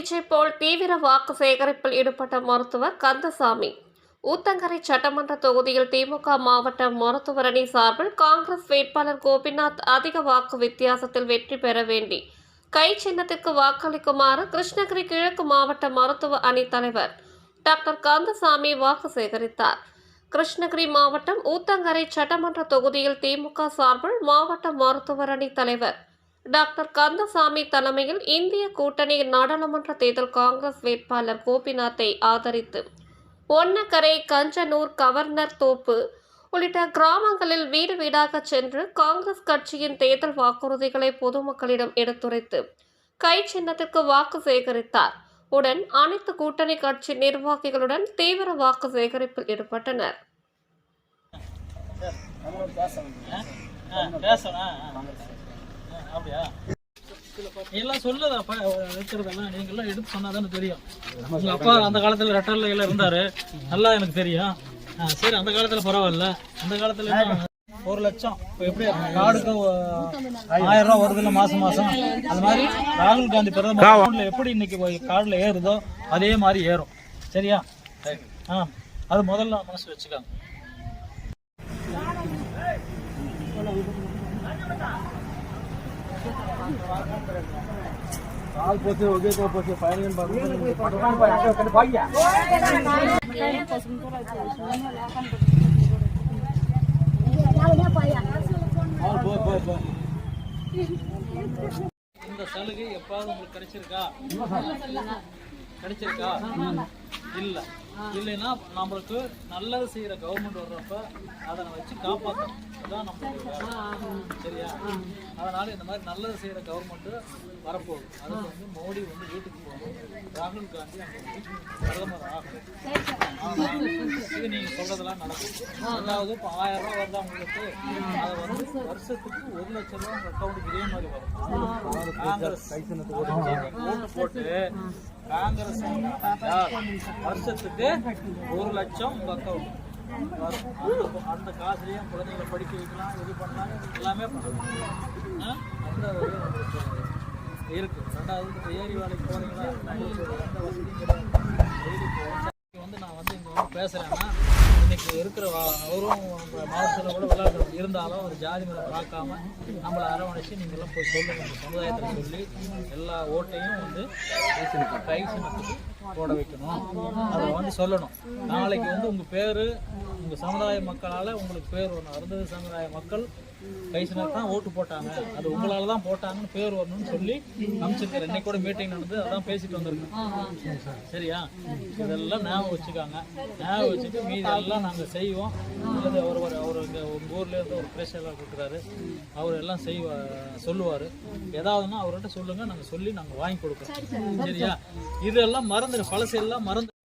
பேச்சை போல் தீவிர வாக்கு சேகரிப்பில் ஈடுபட்ட மருத்துவர் கந்தசாமி. ஊத்தங்கரை சட்டமன்ற தொகுதியில் திமுக மாவட்ட மருத்துவர் அணி சார்பில் காங்கிரஸ் வேட்பாளர் கோபிநாத் அதிக வாக்கு வித்தியாசத்தில் வெற்றி பெற வேண்டி கை சின்னத்திற்கு வாக்களிக்குமாறு கிருஷ்ணகிரி கிழக்கு மாவட்ட மருத்துவ அணி தலைவர் டாக்டர் கந்தசாமி வாக்கு சேகரித்தார். கிருஷ்ணகிரி மாவட்டம் ஊத்தங்கரை சட்டமன்ற தொகுதியில் திமுக சார்பில் மாவட்ட மருத்துவர் அணி தலைவர் டாக்டர் கந்தசாமி தலைமையில் இந்திய கூட்டணி நாடாளுமன்ற தேர்தல் காங்கிரஸ் வேட்பாளர் கோபிநாத்தை ஆதரித்து ஒன்னக்கரை, கஞ்சனூர், கவர்னர் தோப்பு உள்ளிட்ட கிராமங்களில் வீடு வீடாக சென்று காங்கிரஸ் கட்சியின் தேர்தல் வாக்குறுதிகளை பொதுமக்களிடம் எடுத்துரைத்து கை சின்னத்திற்கு வாக்கு சேகரித்தார். உடன் அனைத்து கூட்டணி கட்சி நிர்வாகிகளுடன் தீவிர வாக்கு சேகரிப்பில் ஈடுபட்டனர். அப்படியா எல்லாம் சொல்லுதாப்பா இருக்கிறதெல்லாம் நீங்கெல்லாம் எடுத்து சொன்னாதானே தெரியும். உங்க அப்பா அந்த காலத்துல ரெட்டர்ல எல்லாம் இருந்தாரு, நல்லா எனக்கு தெரியும். சரி, அந்த காலத்துல பரவாயில்ல, அந்த காலத்துல 1 லட்சம் இப்போ எப்படி கார்டுக்கு 1000 ரூபா வருதுல்ல மாசம் மாசம், அது மாதிரி ராகுல் காந்தி பிரதமர் எப்படி இன்னைக்கு கார்டுல ஏறுதோ அதே மாதிரி ஏறும். சரியா? அது முதல்ல மனசு வச்சுக்காங்க. கால் போச்சு, ஒகே போச்சு, ஃபைனல் பாருங்க. இந்த சலுகை எப்பாவது உங்களுக்கு கிடைச்சிருக்கா? இல்ல. இல்லைன்னா நம்மளுக்கு நல்லது செய்யற கவர்மெண்ட் வர்றப்ப அதை வச்சு காப்பாற்றணும். அதுதான் நம்மளுக்கு. சரியா? அதனால இந்த மாதிரி நல்லது செய்யற கவர்மெண்ட் வரப்போகுது. அதுக்கு வந்து மோடி வந்து வீட்டுக்கு போகணும், ராகுல் காந்தி அங்கே பிரதமர் ஆகணும். இது நீங்க சொல்றதெல்லாம் நடக்கும். அதாவது இப்போ 1000 ரூபா வருதா உங்களுக்கு, அதை வந்து வருஷத்துக்கு 1 லட்சம் ரூபா உங்க அக்கௌண்ட்டுக்கு இதே மாதிரி வரும். காங்கிரஸ் ஓட்டு போட்டு காங்கிரஸ் வருஷத்துக்கு 1 லட்சம் உங்க அக்கௌண்ட் வரும். அந்த காசுலயும் குழந்தைங்களை படிக்க வைக்கலாம், இது பண்ணலாம், எல்லாமே பண்ணலாம். அந்த ஒரு இருக்கு. ரெண்டாவது ஏரி வேலைக்கு போனீங்கன்னா எந்த வசதியும் வந்து நான் வந்து இங்கே வந்து பேசுகிறேன்னா இன்னைக்கு இருக்கிற அவரும் மாவட்டத்தில் கூட விளையாட்டு இருந்தாலும் ஒரு ஜாதி மேலே பார்க்காம நம்மளை அரவணைச்சு நீங்கள்லாம் போய் சொல்லுங்க, இந்த சமுதாயத்தில் சொல்லி எல்லா ஓட்டையும் வந்து கை சின்னத்துக்கு போட வைக்கணும். அதை வந்து சொல்லணும். நாளைக்கு வந்து உங்கள் பேர் உங்கள் சமுதாய மக்களால் உங்களுக்கு பேர் வரணும். அருந்ததி சமுதாய மக்கள் கை சின்னத்தை தான் ஓட்டு போட்டாங்க, அது உங்களால தான் போட்டாங்கன்னு பேர் வரணும்னு சொல்லி அமைச்சிருக்காரு. இன்னைக்கு கூட மீட்டிங் நடந்து அதான் பேசிட்டு வந்திருக்கோம். சரியா? இதெல்லாம் ஞாபகம் வச்சுக்காங்க. ஞாபகம் வச்சுட்டு மீதி எல்லாம் நாங்கள் செய்வோம். அல்லது அவர் இங்கே உங்கள் ஊர்லேருந்து ஒரு பிரஷராக கொடுக்குறாரு, அவர் எல்லாம் சொல்லுவார். ஏதாவதுன்னா அவர்கிட்ட சொல்லுங்கள், நாங்கள் சொல்லி நாங்கள் வாங்கி கொடுக்குறோம். சரியா? இதெல்லாம் மறந்துடு, பழசெல்லாம் மறந்து